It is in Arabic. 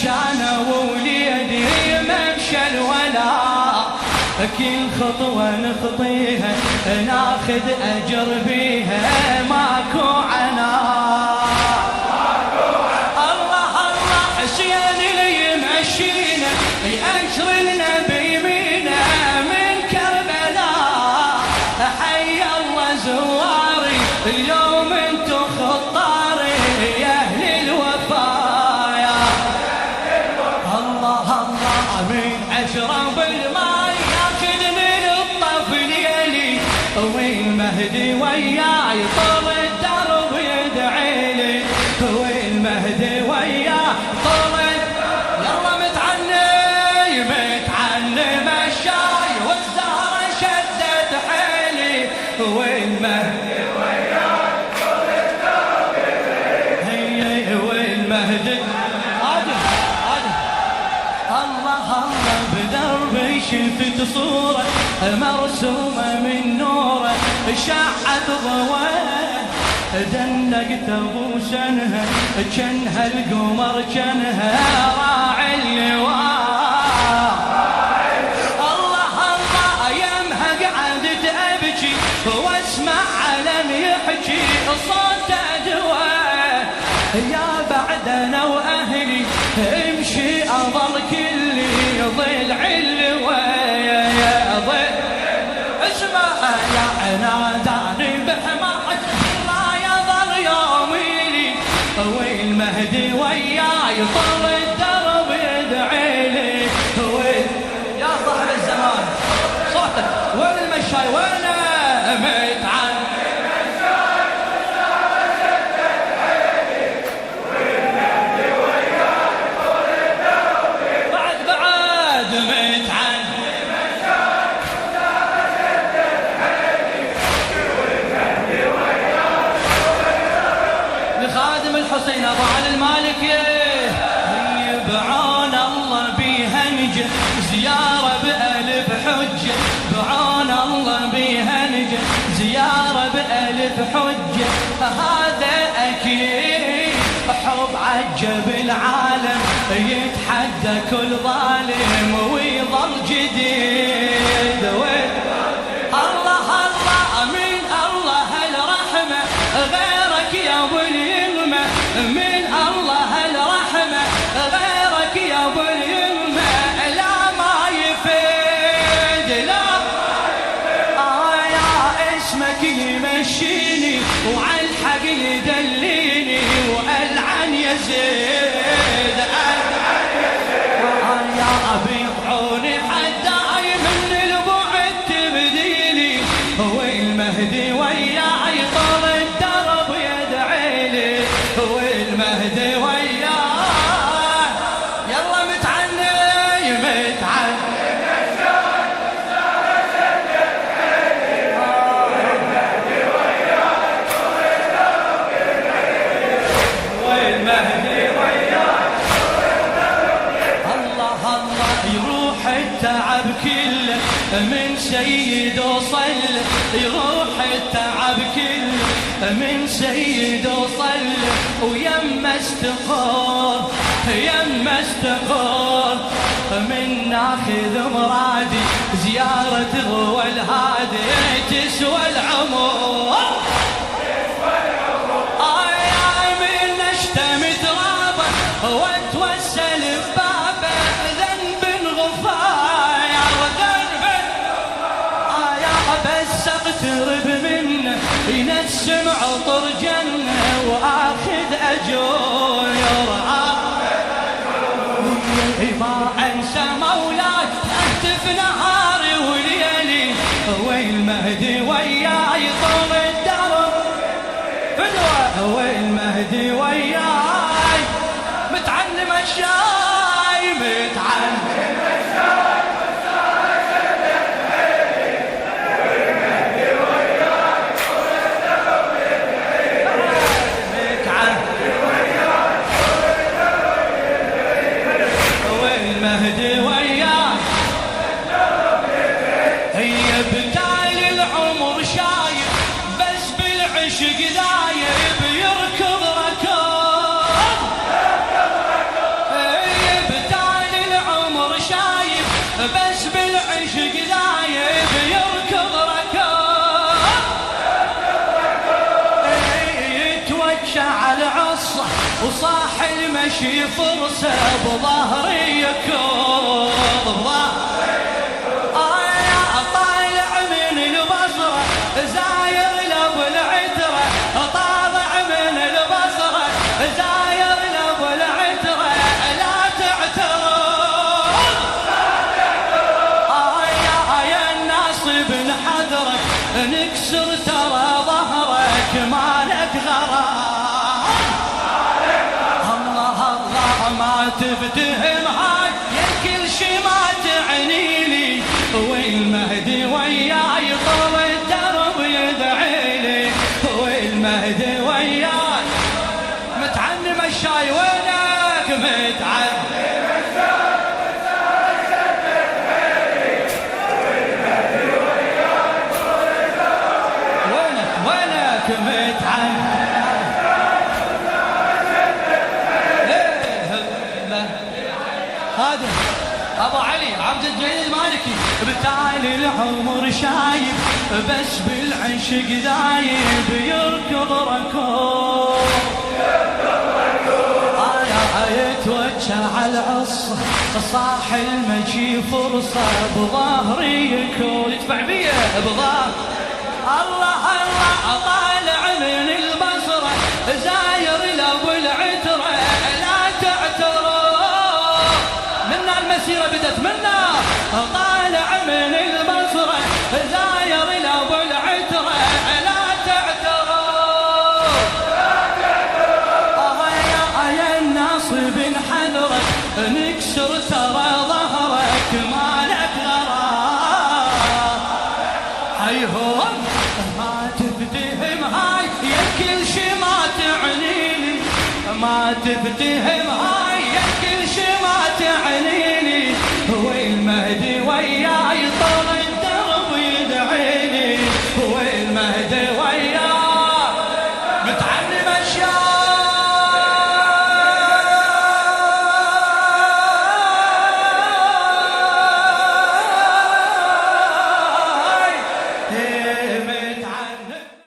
مشانا ووليدي ممشى الولاء، كل خطوة نخطيها ناخذ أجر بيها ماكو عناء. الله الله حسين اللي يمشينا يأشر النبي منا من كربلاء، حي الله زواري اليوم انتو خطاري يا أهل الوفايا. الله الله من أشرب الماء ياخذ من الطفل يلي، والمهدي وياي طول الدرب يدعي لي، والمهدي وياي طول يلا متعني متعني مشاي والزهرة شدت حيلي، والمهدي وياي طول الدرب يدعي لي، والمهدي الله الله بدربي شفت صورة مرسومة من نوره شعت ضواه، دنقت ابو سنها جنها القمر جنها راعي اللواء. الله الله يمها قعدت ابكي واسمع علم يحكي صوت ادواه، يا بعد انا واهلي امشي اظل كلي ضلع اللواء، يا ضلع اسمع يا ناداني بحماك الرايه ظل يومي لي، والمهدي وياي طول الدرب يدعي لي، يا صاحب الزمان صوتك وين المشاي وينه متعن حسين ابو علي المالكي بعون الله بيها نجح زياره بألف حجه، بعون الله بيها نجح زياره بألف حجه، هذا اكيد حب عجب العالم يتحدى كل ظالم ويظل جديد. الله الله من الله الرحمه غيرك يا ابو اليمه، من الله الرحمة غيرك يا ابو اليمة، لا ما يفيد لا يا اسمك يمشيني وعلى الحق يدليني، والعن يزيد العن يزيد يا ابي عوني حداي من البعد تبديني، والمهدي وياي طول الدرب يدعي لي، والمهدي وياه يلا متعني متعني والمهدي وياه طول الدرب يدعي لي، والمهدي وياه طول الدرب يدعي لي. الله الله يروح التعب كله من سيد وصل، يروح التعب كله من سيد وصل، ويما استقر يما استقر من ناخذ مرادي زيارة غوى الهادي تسوى العمر، آي من نشتم ترابه واتوسل ببابه ذنب غفايا وذنب بس اقترب منه ينسم عطر جنة واخذ اجور يرعى، ما انسى مولاي اهتف نهاري وليلي، والمهدي وياي طول الدرب فدوى، والمهدي وياي متعلم الشاي متعلم الشاي المهدي وياه هي بتالي العمر شايب بس بالعشق دايب يركض ركض بس بالعشق دايب يركض ركض يتوجع العصا وصاح المشي فرصة بظهري يكوض طالع من البصرة زاير لابو العترة طالع من البصرة زاير لابو العترة لا تعترض يا الناصب نحذرك نكسر ترى ظهرك مالك غرام الله الله ما تفتهم هاي يا كل شي ما تعني لي والمهدي وياي طول الدرب يدعي لي والمهدي وياي متعني مشاي وينك متعني وينك متعني هذا ابو علي عبد الجليل المالكي بتالي العمر شايب بس بالعشق دايب يركض ركوب انا يتوجع العصا صاح المجي فرصه بظهري يكون يدفع بيه بظهر الله الله طالع من البصره زاير لابو العتره لا تعترض منا المسيرة بدت منا طالع من البصرة زاير لابو العترة لا تعترض يا الناصب حذرك نكسر ترى ظهرك مالك غرام هيهون ما تفتهم هاي يا كل شي ما تعني لي ما تفتهم هاي